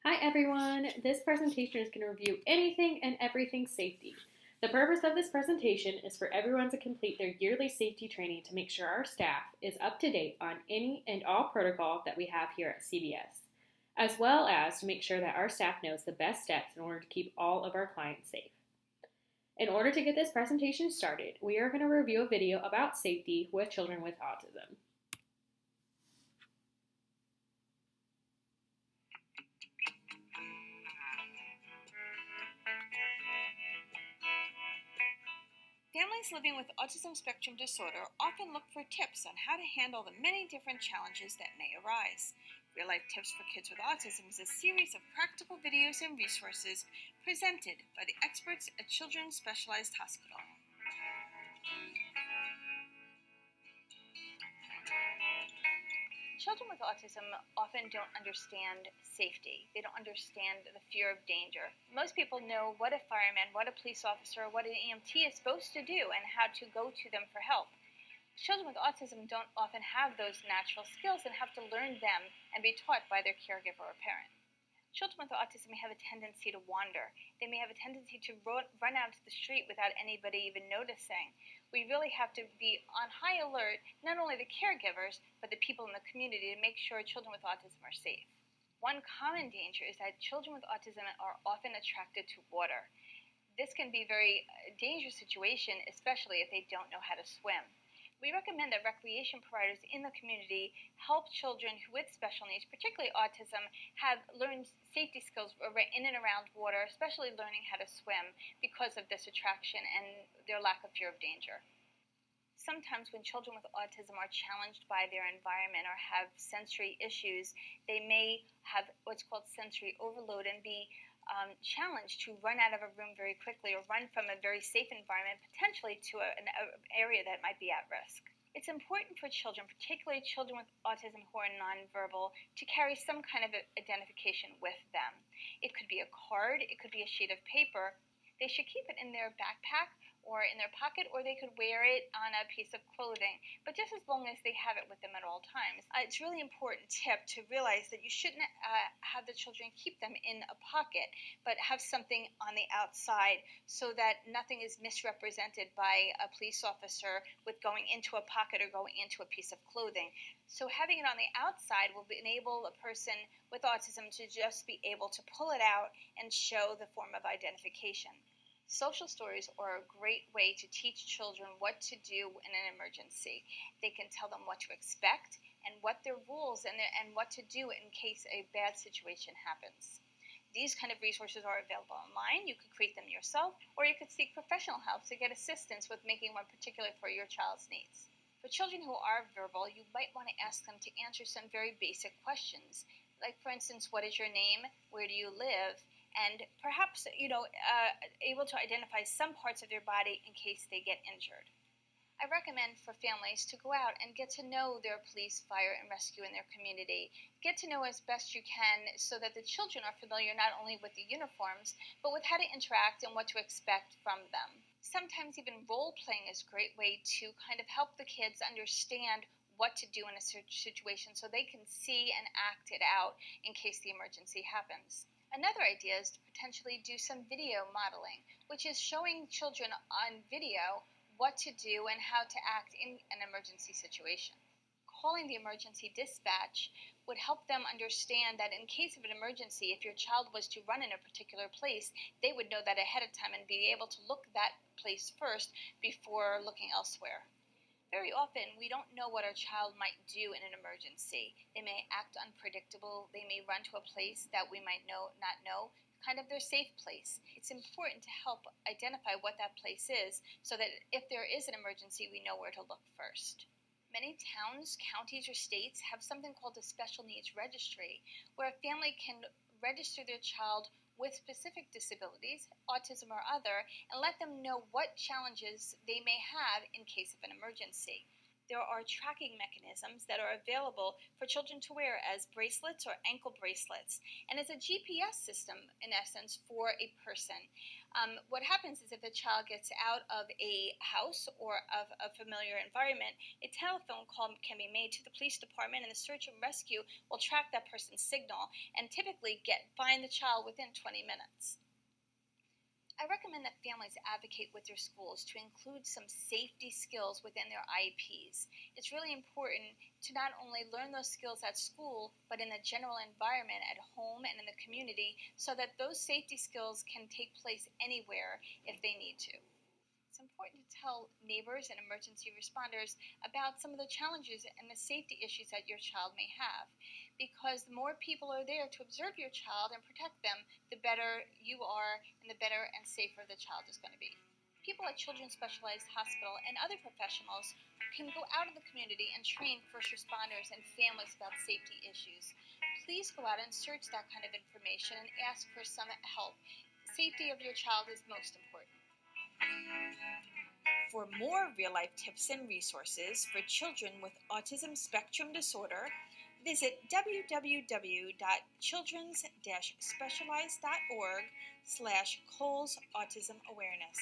Hi everyone! This presentation is going to review anything and everything safety. The purpose of this presentation is for everyone to complete their yearly safety training to make sure our staff is up to date on any and all protocol that we have here at CVS, as well as to make sure that our staff knows the best steps in order to keep all of our clients safe. In order to get this presentation started, we are going to review a video about safety with children with autism. Families living with autism spectrum disorder often look for tips on how to handle the many different challenges that may arise. Real Life Tips for Kids with Autism is a series of practical videos and resources presented by the experts at Children's Specialized Hospital. Children with autism often don't understand safety. They don't understand the fear of danger. Most people know what a fireman, what a police officer, what an EMT is supposed to do and how to go to them for help. Children with autism don't often have those natural skills and have to learn them and be taught by their caregiver or parent. Children with autism may have a tendency to wander. They may have a tendency to run out to the street without anybody even noticing. We really have to be on high alert, not only the caregivers, but the people in the community to make sure children with autism are safe. One common danger is that children with autism are often attracted to water. This can be a very dangerous situation, especially if they don't know how to swim. We recommend that recreation providers in the community help children with special needs, particularly autism, have learned safety skills in and around water, especially learning how to swim because of this attraction and their lack of fear of danger. Sometimes when children with autism are challenged by their environment or have sensory issues, they may have what's called sensory overload and be challenged to run out of a room very quickly or run from a very safe environment, potentially to an area that might be at risk. It's important for children, particularly children with autism who are nonverbal, to carry some kind of identification with them. It could be a card, it could be a sheet of paper. They should keep it in their backpack or in their pocket, or they could wear it on a piece of clothing, but just as long as they have it with them at all times. It's a really important tip to realize that you shouldn't have the children keep them in a pocket, but have something on the outside so that nothing is misrepresented by a police officer with going into a pocket or going into a piece of clothing. So having it on the outside will enable a person with autism to just be able to pull it out and show the form of identification. Social stories are a great way to teach children what to do in an emergency. They can tell them what to expect and what their rules and what to do in case a bad situation happens. These kind of resources are available online. You could create them yourself, or you could seek professional help to get assistance with making one particular for your child's needs. For children who are verbal, you might want to ask them to answer some very basic questions, like, for instance, what is your name? Where do you live? And perhaps, able to identify some parts of their body in case they get injured. I recommend for families to go out and get to know their police, fire, and rescue in their community. Get to know as best you can so that the children are familiar not only with the uniforms, but with how to interact and what to expect from them. Sometimes even role-playing is a great way to kind of help the kids understand what to do in a situation so they can see and act it out in case the emergency happens. Another idea is to potentially do some video modeling, which is showing children on video what to do and how to act in an emergency situation. Calling the emergency dispatch would help them understand that in case of an emergency, if your child was to run in a particular place, they would know that ahead of time and be able to look that place first before looking elsewhere. Very often, we don't know what our child might do in an emergency. They may act unpredictable. They may run to a place that we might not know, kind of their safe place. It's important to help identify what that place is so that if there is an emergency, we know where to look first. Many towns, counties, or states have something called a special needs registry, where a family can register their child with specific disabilities, autism or other, and let them know what challenges they may have in case of an emergency. There are tracking mechanisms that are available for children to wear as bracelets or ankle bracelets, and it's a GPS system, in essence, for a person. What happens is if a child gets out of a house or of a familiar environment, a telephone call can be made to the police department, and the search and rescue will track that person's signal and typically find the child within 20 minutes. I recommend that families advocate with their schools to include some safety skills within their IEPs. It's really important to not only learn those skills at school, but in the general environment at home and in the community, so that those safety skills can take place anywhere if they need to. It's important to tell neighbors and emergency responders about some of the challenges and the safety issues that your child may have, because the more people are there to observe your child and protect them, the better you are and the better and safer the child is going to be. People at Children's Specialized Hospital and other professionals can go out in the community and train first responders and families about safety issues. Please go out and search that kind of information and ask for some help. The safety of your child is most important. For more real-life tips and resources for children with autism spectrum disorder, visit www.childrens-specialized.org/Coles Autism Awareness.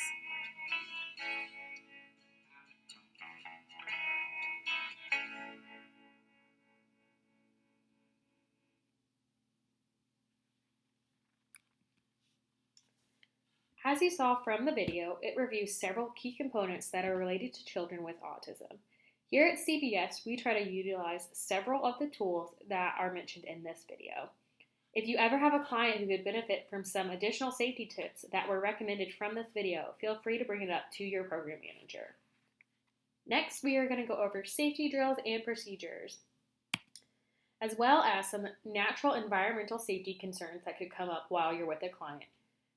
As you saw from the video, it reviews several key components that are related to children with autism. Here at CBS, we try to utilize several of the tools that are mentioned in this video. If you ever have a client who could benefit from some additional safety tips that were recommended from this video, feel free to bring it up to your program manager. Next, we are going to go over safety drills and procedures, as well as some natural environmental safety concerns that could come up while you're with a client.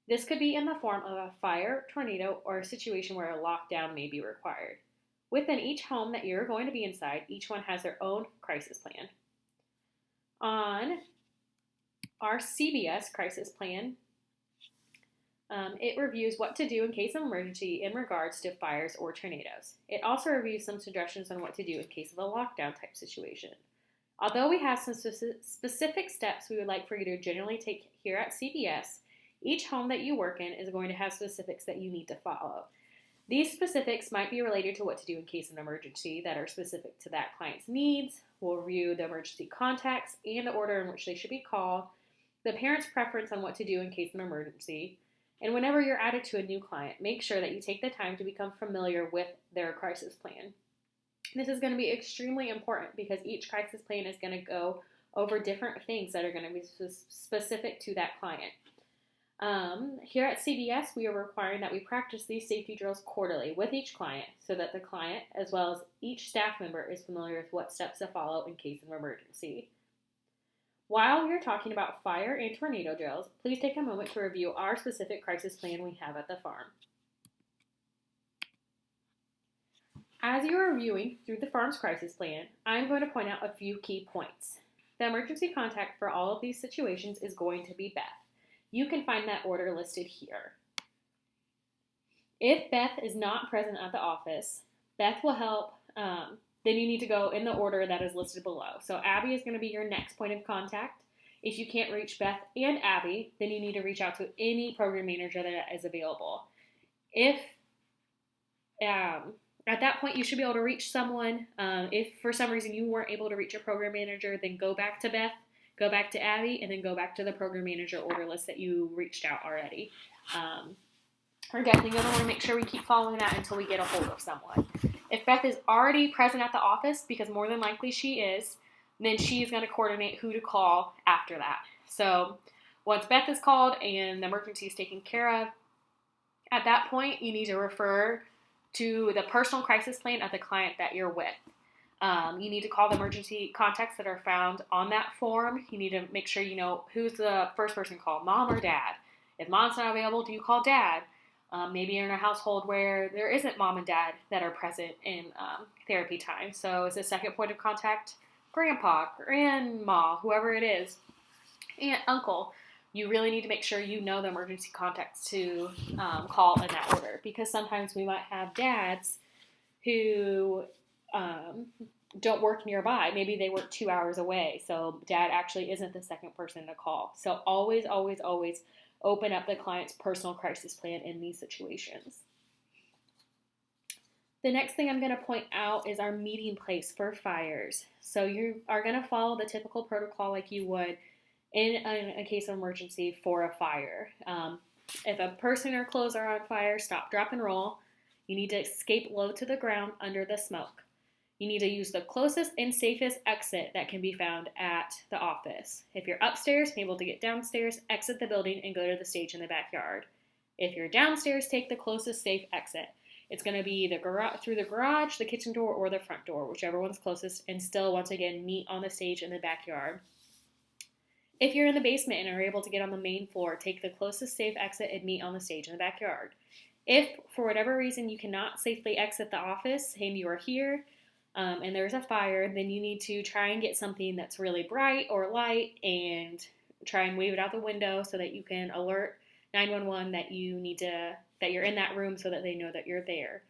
This could be in the form of a fire, tornado, or a situation where a lockdown may be required. Within each home that you're going to be inside, each one has their own crisis plan. On our CBS crisis plan, it reviews what to do in case of emergency in regards to fires or tornadoes. It also reviews some suggestions on what to do in case of a lockdown type situation. Although we have some specific steps we would like for you to generally take here at CBS, each home that you work in is going to have specifics that you need to follow. These specifics might be related to what to do in case of an emergency that are specific to that client's needs. We'll review the emergency contacts and the order in which they should be called, the parent's preference on what to do in case of an emergency, and whenever you're added to a new client, make sure that you take the time to become familiar with their crisis plan. This is going to be extremely important because each crisis plan is going to go over different things that are going to be specific to that client. Here at CBS, we are requiring that we practice these safety drills quarterly with each client so that the client, as well as each staff member, is familiar with what steps to follow in case of emergency. While you're talking about fire and tornado drills, please take a moment to review our specific crisis plan we have at the farm. As you are reviewing through the farm's crisis plan, I'm going to point out a few key points. The emergency contact for all of these situations is going to be Beth. You can find that order listed here. If Beth is not present at the office, Beth will help. Then you need to go in the order that is listed below. So Abby is going to be your next point of contact. If you can't reach Beth and Abby, then you need to reach out to any program manager that is available. If at that point you should be able to reach someone. If for some reason you weren't able to reach a program manager, then go back to Beth. Go back to Abby, and then go back to the program manager order list that you reached out already. We're definitely going to want to make sure we keep following that until we get a hold of someone. If Beth is already present at the office, because more than likely she is, then she is going to coordinate who to call after that. So once Beth is called and the emergency is taken care of, at that point you need to refer to the personal crisis plan of the client that you're with. You need to call the emergency contacts that are found on that form. You need to make sure you know who's the first person called, mom or dad. If mom's not available, do you call dad? Maybe you're in a household where there isn't mom and dad that are present in therapy time. So is the second point of contact grandpa, grandma, whoever it is, aunt, uncle. You really need to make sure you know the emergency contacts to call in that order, because sometimes we might have dads who don't work nearby. Maybe they work 2 hours away, so dad actually isn't the second person to call. So always, always, always open up the client's personal crisis plan in these situations. The next thing I'm going to point out is our meeting place for fires. So you are going to follow the typical protocol like you would in a case of emergency for a fire. If a person or clothes are on fire, stop, drop, and roll. You need to escape low to the ground under the smoke. You need to use the closest and safest exit that can be found at the office. If you're upstairs and able to get downstairs, exit the building and go to the stage in the backyard. If you're downstairs, take the closest safe exit. It's going to be through the garage, the kitchen door, or the front door, whichever one's closest, and still, once again, meet on the stage in the backyard. If you're in the basement and are able to get on the main floor, take the closest safe exit and meet on the stage in the backyard. If, for whatever reason, you cannot safely exit the office and you are here, and there's a fire, then you need to try and get something that's really bright or light and try and wave it out the window so that you can alert 911 that you're in that room so that they know that you're there.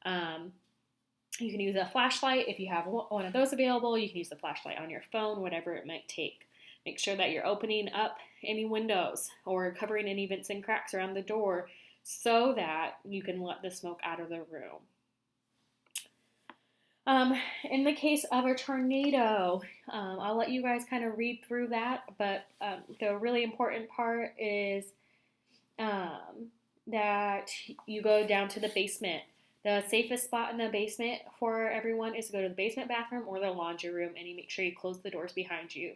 You can use a flashlight if you have one of those available. You can use the flashlight on your phone, whatever it might take. Make sure that you're opening up any windows or covering any vents and cracks around the door so that you can let the smoke out of the room. In the case of a tornado, I'll let you guys kind of read through that, but the really important part is that you go down to the basement. The safest spot in the basement for everyone is to go to the basement bathroom or the laundry room, and you make sure you close the doors behind you.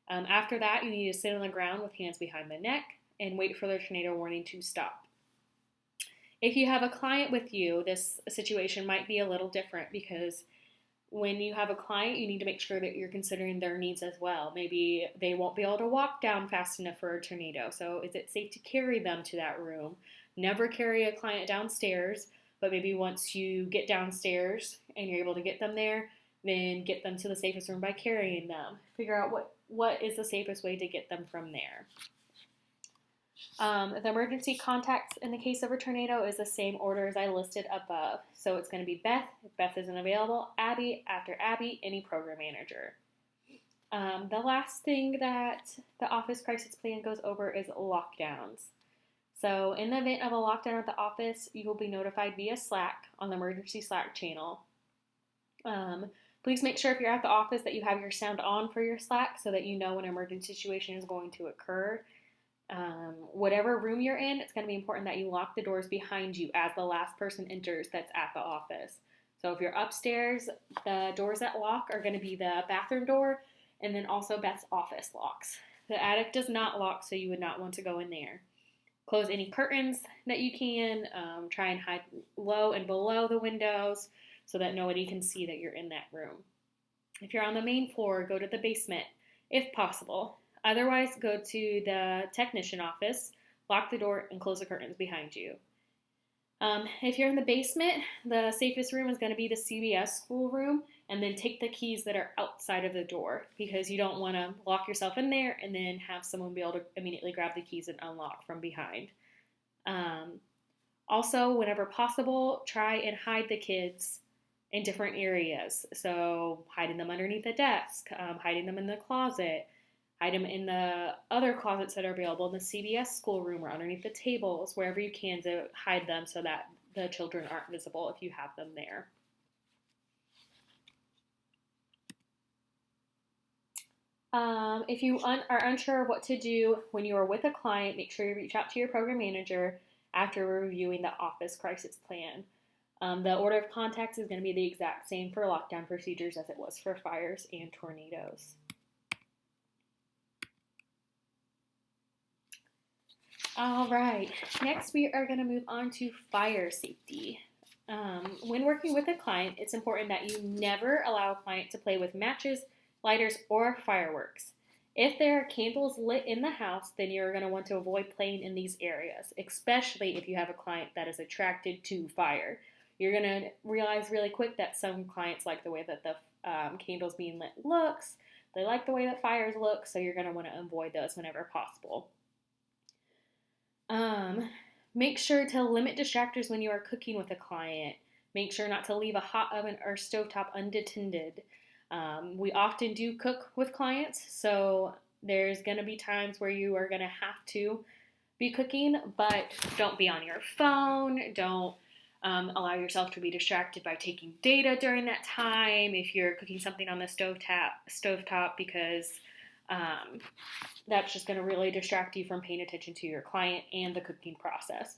After that, you need to sit on the ground with hands behind the neck and wait for the tornado warning to stop. If you have a client with you, this situation might be a little different because when you have a client, you need to make sure that you're considering their needs as well. Maybe they won't be able to walk down fast enough for a tornado, so is it safe to carry them to that room? Never carry a client downstairs, but maybe once you get downstairs and you're able to get them there, then get them to the safest room by carrying them. Figure out what is the safest way to get them from there. The emergency contacts in the case of a tornado is the same order as I listed above. So it's going to be Beth, if Beth isn't available, Abby, after Abby, any program manager. The last thing that the office crisis plan goes over is lockdowns. So in the event of a lockdown at the office, you will be notified via Slack on the emergency Slack channel. Please make sure if you're at the office that you have your sound on for your Slack so that you know when an emergency situation is going to occur. Whatever room you're in, it's going to be important that you lock the doors behind you as the last person enters that's at the office. So if you're upstairs, the doors that lock are going to be the bathroom door and then also Beth's office locks. The attic does not lock, so you would not want to go in there. Close any curtains that you can. Try and hide low and below the windows so that nobody can see that you're in that room. If you're on the main floor, go to the basement if possible. Otherwise, go to the technician office, lock the door, and close the curtains behind you. If you're in the basement, the safest room is going to be the CBS school room, and then take the keys that are outside of the door because you don't want to lock yourself in there and then have someone be able to immediately grab the keys and unlock from behind. Also, whenever possible, try and hide the kids in different areas. So hiding them underneath the desk, hiding them in the closet, hide them in the other closets that are available in the CBS schoolroom or underneath the tables, wherever you can to hide them so that the children aren't visible if you have them there. If you are unsure of what to do when you are with a client, make sure you reach out to your program manager after reviewing the office crisis plan. The order of contacts is going to be the exact same for lockdown procedures as it was for fires and tornadoes. All right, next we are going to move on to fire safety. When working with a client, it's important that you never allow a client to play with matches, lighters, or fireworks. If there are candles lit in the house, then you're going to want to avoid playing in these areas, especially if you have a client that is attracted to fire. You're going to realize really quick that some clients like the way that the candles being lit looks. They like the way that fires look, so you're going to want to avoid those whenever possible. Make sure to limit distractors when you are cooking with a client. Make sure not to leave a hot oven or stovetop unattended. We often do cook with clients, so there's going to be times where you are going to have to be cooking, but don't be on your phone. Don't allow yourself to be distracted by taking data during that time if you're cooking something on the stovetop because that's just going to really distract you from paying attention to your client and the cooking process.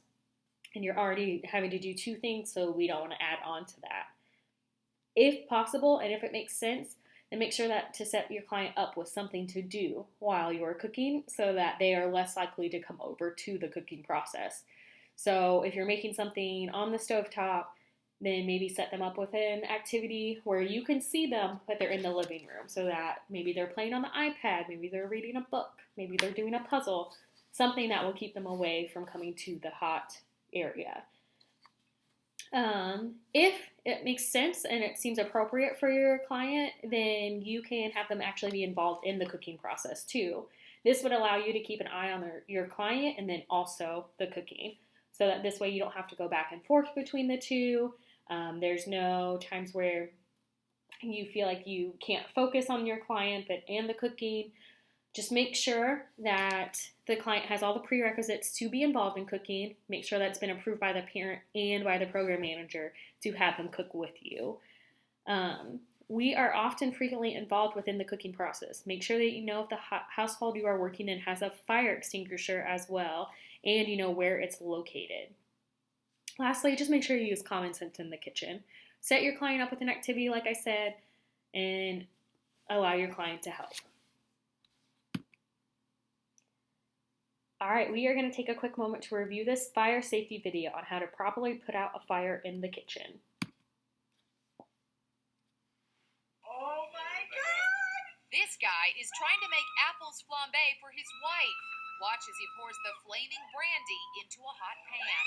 And you're already having to do two things, so we don't want to add on to that. If possible, and if it makes sense, then make sure that to set your client up with something to do while you're cooking so that they are less likely to come over to the cooking process. So if you're making something on the stovetop, then maybe set them up with an activity where you can see them, but they're in the living room so that maybe they're playing on the iPad, maybe they're reading a book, maybe they're doing a puzzle, something that will keep them away from coming to the hot area. If it makes sense and it seems appropriate for your client, then you can have them actually be involved in the cooking process too. This would allow you to keep an eye on your client and then also the cooking, so that this way you don't have to go back and forth between the two. There's no times where you feel like you can't focus on your client and the cooking. Just make sure that the client has all the prerequisites to be involved in cooking. Make sure that's been approved by the parent and by the program manager to have them cook with you. We are often frequently involved within the cooking process. Make sure that you know if the household you are working in has a fire extinguisher as well, and you know where it's located. Lastly, just make sure you use common sense in the kitchen. Set your client up with an activity, like I said, and allow your client to help. All right, we are going to take a quick moment to review this fire safety video on how to properly put out a fire in the kitchen. Oh my God! This guy is trying to make apples flambé for his wife. Watch as he pours the flaming brandy into a hot pan.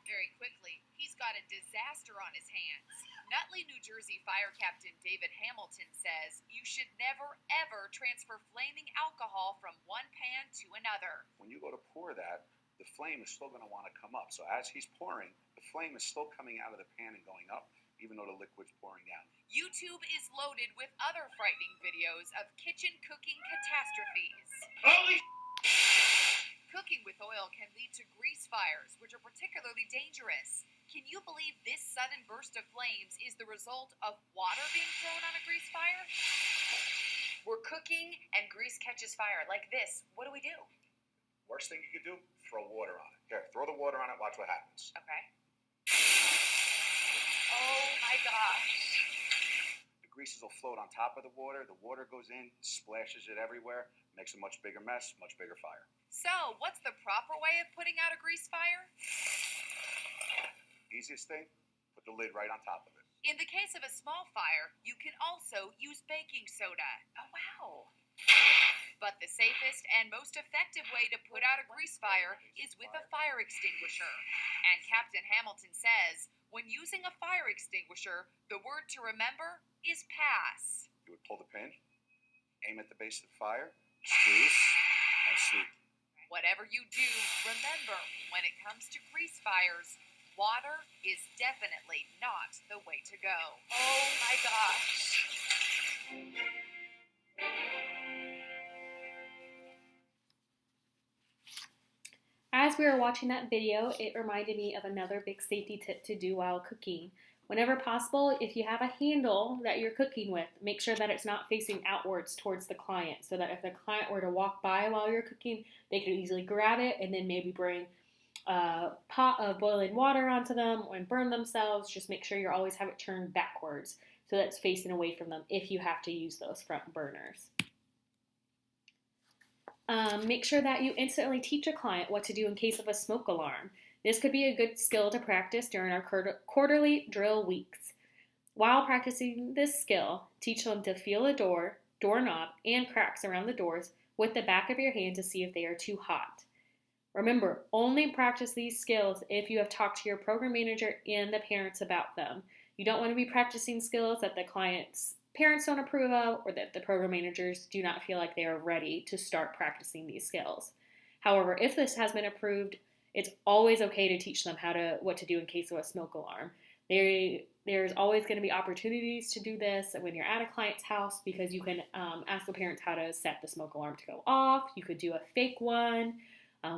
Very quickly, he's got a disaster on his hands. Nutley, New Jersey Fire Captain David Hamilton says you should never, ever transfer flaming alcohol from one pan to another. When you go to pour that, the flame is still going to want to come up. So as he's pouring, the flame is still coming out of the pan and going up, even though the liquid's pouring down. YouTube is loaded with other frightening videos of kitchen cooking catastrophes. Holy Cooking with oil can lead to grease fires, which are particularly dangerous. Can you believe this sudden burst of flames is the result of water being thrown on a grease fire? We're cooking and grease catches fire like this. What do we do? Worst thing you could do, throw water on it. Here, throw the water on it, watch what happens. Okay. Oh my gosh. The greases will float on top of the water goes in, splashes it everywhere, makes a much bigger mess, much bigger fire. So, what's the proper way of putting out a grease fire? Easiest thing, put the lid right on top of it. In the case of a small fire, you can also use baking soda. Oh, wow. But the safest and most effective way to put out a grease fire is with a fire extinguisher. And Captain Hamilton says, when using a fire extinguisher, the word to remember is pass. You would pull the pin, aim at the base of the fire, squeeze, and sleep. Whatever you do, remember, when it comes to grease fires, water is definitely not the way to go. Oh my gosh. As we were watching that video, it reminded me of another big safety tip to do while cooking. Whenever possible, if you have a handle that you're cooking with, make sure that it's not facing outwards towards the client, so that if the client were to walk by while you're cooking, they could easily grab it and then maybe bring a pot of boiling water onto them and burn themselves. Just make sure you always have it turned backwards so that it's facing away from them if you have to use those front burners. Make sure that you instantly teach a client what to do in case of a smoke alarm. This could be a good skill to practice during our quarterly drill weeks. While practicing this skill, teach them to feel a door, doorknob, and cracks around the doors with the back of your hand to see if they are too hot. Remember, only practice these skills if you have talked to your program manager and the parents about them. You don't want to be practicing skills that the client's parents don't approve of, or that the program managers do not feel like they are ready to start practicing these skills. However, if this has been approved It's always okay to teach them what to do in case of a smoke alarm. There's always going to be opportunities to do this when you're at a client's house, because you can ask the parents how to set the smoke alarm to go off. You could do a fake one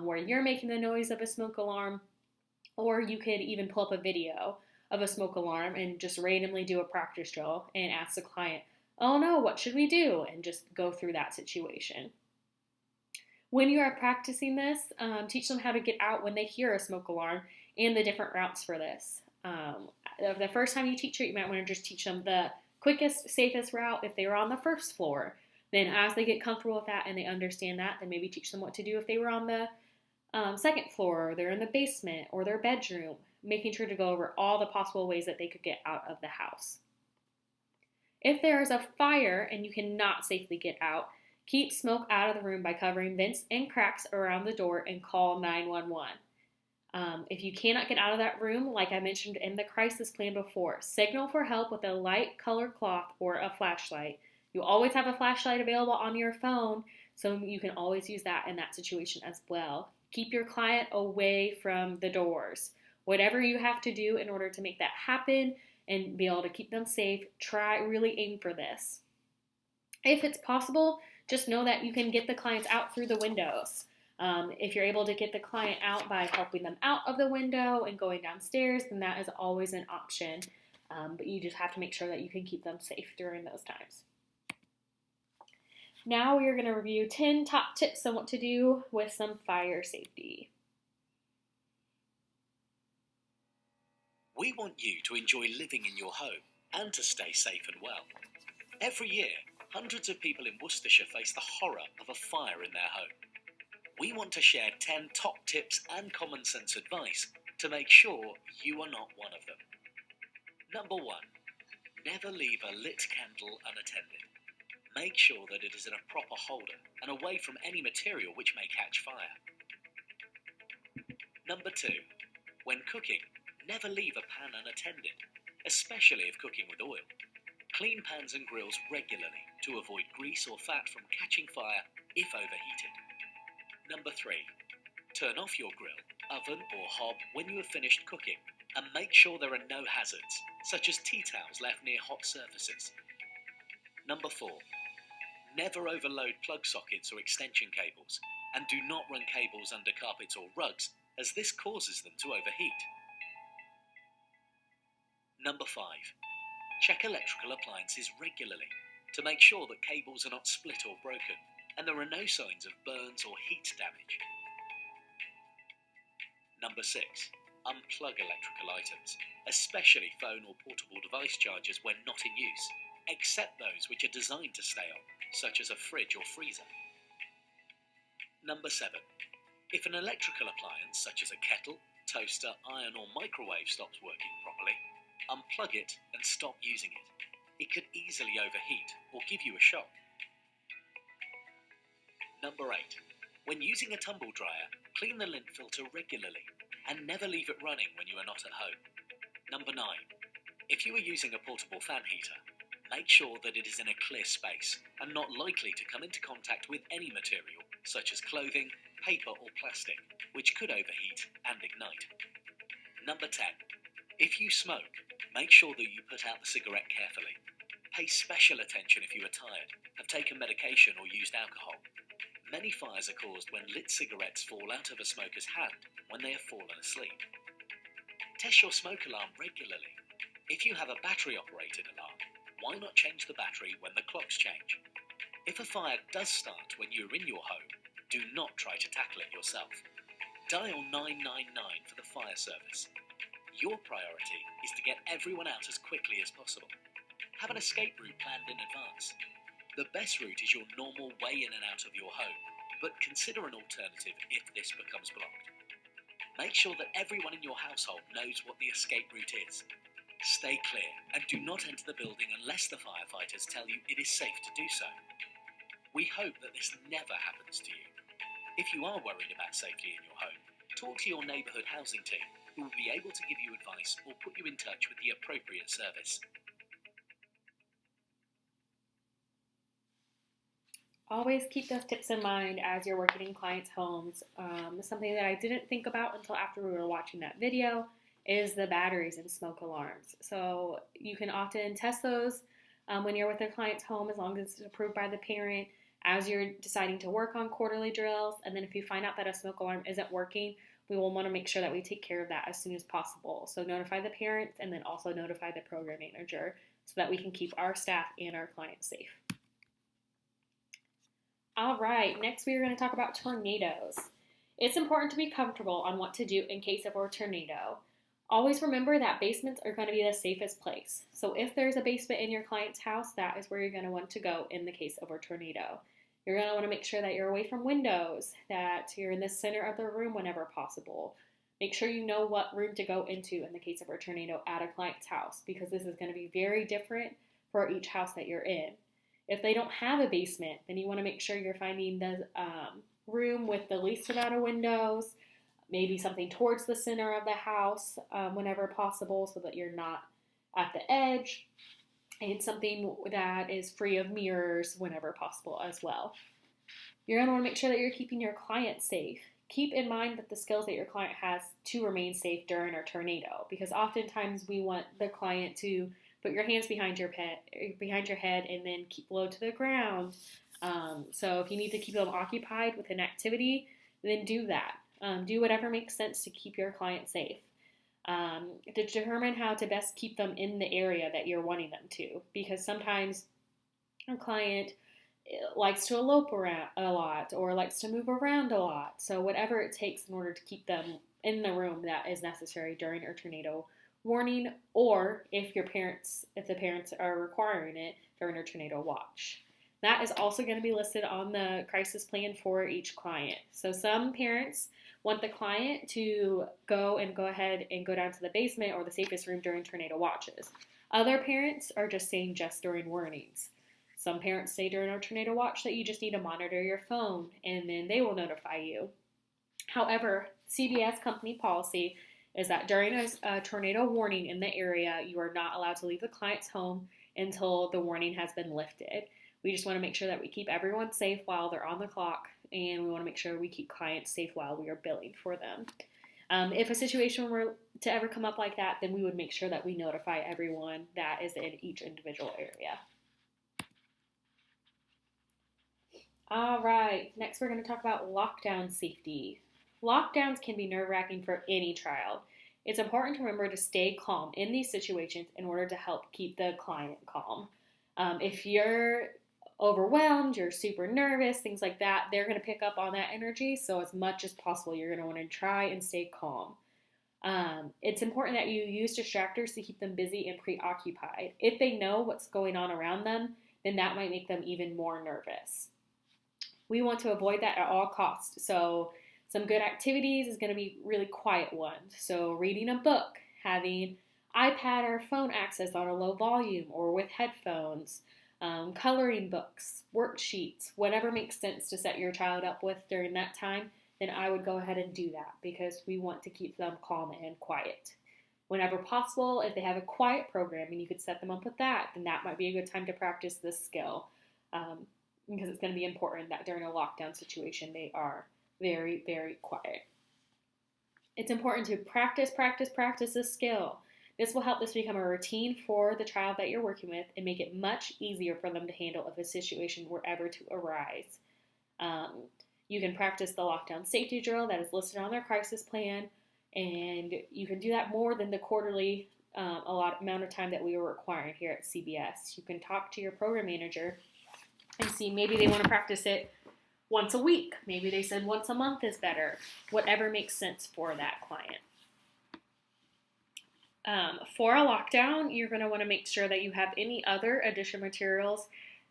where you're making the noise of a smoke alarm, or you could even pull up a video of a smoke alarm and just randomly do a practice drill and ask the client, oh no, what should we do? And just go through that situation. When you are practicing this, teach them how to get out when they hear a smoke alarm and the different routes for this. The first time you teach it, you might want to just teach them the quickest, safest route if they were on the first floor. Then as they get comfortable with that and they understand that, then maybe teach them what to do if they were on the second floor, or they're in the basement or their bedroom, making sure to go over all the possible ways that they could get out of the house. If there is a fire and you cannot safely get out, keep smoke out of the room by covering vents and cracks around the door and call 911. If you cannot get out of that room, like I mentioned in the crisis plan before, signal for help with a light colored cloth or a flashlight. You always have a flashlight available on your phone, so you can always use that in that situation as well. Keep your client away from the doors. Whatever you have to do in order to make that happen and be able to keep them safe, really aim for this. If it's possible, just know that you can get the clients out through the windows. If you're able to get the client out by helping them out of the window and going downstairs, then that is always an option. But you just have to make sure that you can keep them safe during those times. Now we are going to review 10 top tips on what to do with some fire safety. We want you to enjoy living in your home and to stay safe and well. Every year, hundreds of people in Worcestershire face the horror of a fire in their home. We want to share 10 top tips and common sense advice to make sure you are not one of them. Number 1, never leave a lit candle unattended. Make sure that it is in a proper holder and away from any material which may catch fire. Number 2, when cooking, never leave a pan unattended, especially if cooking with oil. Clean pans and grills regularly to avoid grease or fat from catching fire if overheated. Number 3, turn off your grill, oven or hob when you have finished cooking, and make sure there are no hazards, such as tea towels left near hot surfaces. Number 4, never overload plug sockets or extension cables, and do not run cables under carpets or rugs, as this causes them to overheat. Number 5, check electrical appliances regularly to make sure that cables are not split or broken, and there are no signs of burns or heat damage. Number 6, unplug electrical items, especially phone or portable device chargers when not in use, except those which are designed to stay on, such as a fridge or freezer. Number 7, if an electrical appliance such as a kettle, toaster, iron or microwave stops working properly, unplug it and stop using it. It could easily overheat or give you a shock. Number 8, when using a tumble dryer, clean the lint filter regularly and never leave it running when you are not at home. Number 9, if you are using a portable fan heater, make sure that it is in a clear space and not likely to come into contact with any material, such as clothing, paper or plastic, which could overheat and ignite. Number 10, if you smoke, make sure that you put out the cigarette carefully. Pay special attention if you are tired, have taken medication or used alcohol. Many fires are caused when lit cigarettes fall out of a smoker's hand when they have fallen asleep. Test your smoke alarm regularly. If you have a battery-operated alarm, why not change the battery when the clocks change? If a fire does start when you are in your home, do not try to tackle it yourself. Dial 999 for the fire service. Your priority is to get everyone out as quickly as possible. Have an escape route planned in advance. The best route is your normal way in and out of your home, but consider an alternative if this becomes blocked. Make sure that everyone in your household knows what the escape route is. Stay clear and do not enter the building unless the firefighters tell you it is safe to do so. We hope that this never happens to you. If you are worried about safety in your home, talk to your neighbourhood housing team, who will be able to give you advice or put you in touch with the appropriate service. always keep those tips in mind as you're working in clients' homes. Something that I didn't think about until after we were watching that video is the batteries and smoke alarms. So you can often test those when you're with a client's home, as long as it's approved by the parent, as you're deciding to work on quarterly drills. And then if you find out that a smoke alarm isn't working, we will want to make sure that we take care of that as soon as possible. So notify the parents and then also notify the program manager so that we can keep our staff and our clients safe. All right, next we are going to talk about tornadoes. It's important to be comfortable on what to do in case of a tornado. Always remember that basements are going to be the safest place. So if there's a basement in your client's house, that is where you're going to want to go in the case of a tornado. You're going to want to make sure that you're away from windows, that you're in the center of the room whenever possible. Make sure you know what room to go into in the case of a tornado at a client's house, because this is going to be very different for each house that you're in. If they don't have a basement, then you want to make sure you're finding the room with the least amount of windows, maybe something towards the center of the house whenever possible so that you're not at the edge, and something that is free of mirrors whenever possible as well. You're going to want to make sure that you're keeping your client safe. Keep in mind that the skills that your client has to remain safe during a tornado, because oftentimes we want the client to put your hands behind your head and then keep low to the ground. So if you need to keep them occupied with an activity, then do that. Do whatever makes sense to keep your client safe. Determine how to best keep them in the area that you're wanting them to, because sometimes a client likes to elope around a lot or likes to move around a lot. So whatever it takes in order to keep them in the room that is necessary during a tornado warning, or if the parents are requiring it during a tornado watch. That is also going to be listed on the crisis plan for each client. So some parents want the client to go ahead and go down to the basement or the safest room during tornado watches. Other parents are just saying just during warnings. Some parents say during a tornado watch that you just need to monitor your phone and then they will notify you. However, CBS company policy is that during a tornado warning in the area, you are not allowed to leave the client's home until the warning has been lifted. We just want to make sure that we keep everyone safe while they're on the clock, and we want to make sure we keep clients safe while we are billing for them. If a situation were to ever come up like that, then we would make sure that we notify everyone that is in each individual area. All right, next we're going to talk about lockdown safety. Lockdowns can be nerve-wracking for any child. It's important to remember to stay calm in these situations in order to help keep the client calm. If you're overwhelmed, you're super nervous, things like that, they're going to pick up on that energy. So as much as possible, you're going to want to try and stay calm. It's important that you use distractors to keep them busy and preoccupied. If they know what's going on around them, then that might make them even more nervous. We want to avoid that at all costs. So some good activities is going to be really quiet ones. So reading a book, having iPad or phone access on a low volume or with headphones, coloring books, worksheets, whatever makes sense to set your child up with during that time, then I would go ahead and do that because we want to keep them calm and quiet. Whenever possible, if they have a quiet program and you could set them up with that, then that might be a good time to practice this skill because it's going to be important that during a lockdown situation they are very, very quiet. It's important to practice this skill. This will help this become a routine for the child that you're working with and make it much easier for them to handle if a situation were ever to arise. You can practice the lockdown safety drill that is listed on their crisis plan, and you can do that more than the quarterly amount of time that we were requiring here at CBS. You can talk to your program manager and see maybe they want to practice it once a week. Maybe they said once a month is better. Whatever makes sense for that client. For a lockdown, you're going to want to make sure that you have any other additional materials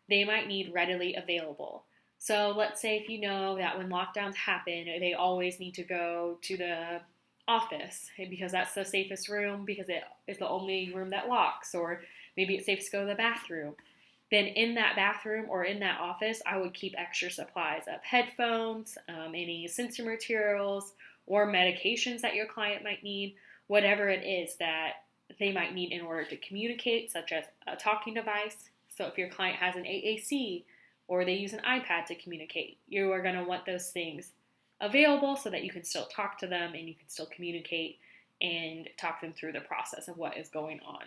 they might need readily available. So let's say if you know that when lockdowns happen, they always need to go to the office because that's the safest room because it is the only room that locks, or maybe it's safe to go to the bathroom. Then in that bathroom or in that office, I would keep extra supplies of headphones, any sensor materials, or medications that your client might need, whatever it is that they might need in order to communicate, such as a talking device. So if your client has an AAC or they use an iPad to communicate. You are going to want those things available so that you can still talk to them and you can still communicate and talk them through the process of what is going on.